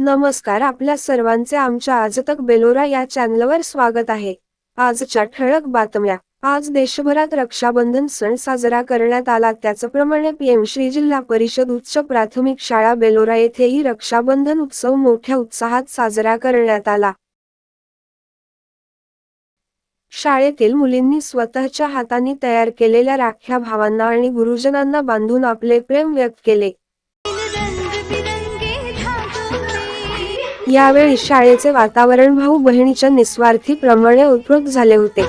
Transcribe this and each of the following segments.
नमस्कार, आपल्या सर्वांचे आमच्या आजतक बेलोरा या चॅनलवर स्वागत आहे। आजच्या ठळक बातम्या। आज देशभरात रक्षाबंधन सण साजरा करण्यात आला। त्याचप्रमाणे पीएम श्री जिल्हा परिषद उच्च प्राथमिक शाळा बेलोरा येथेही रक्षाबंधन उत्सव मोठ्या उत्साहात साजरा करण्यात आला। शाळेतील मुलींनी स्वतःच्या हातांनी तयार केलेल्या राख्या भावांना आणि गुरुजनांना बांधून आपले प्रेम व्यक्त केले। यावेळी शाळेचे वातावरण भाऊ बहिणीच्या निस्वार्थी प्रमाणे उत्स्फूर्त झाले होते।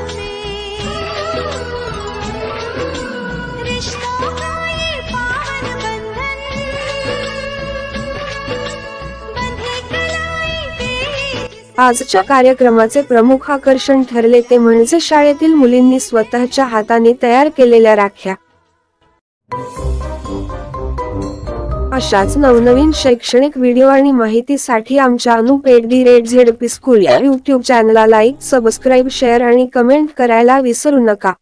आजच्या कार्यक्रमाचे प्रमुख आकर्षण ठरले ते म्हणजे शाळेतील मुलींनी स्वतःच्या हातांनी तयार केलेल्या राख्या। अशाच नवनवीन शैक्षणिक व्हिडिओ आणि माहितीसाठी आमच्या अनुप@zpschool या YouTube चॅनलला लाईक, सबस्क्राईब, शेअर आणि कमेंट करायला विसरू नका।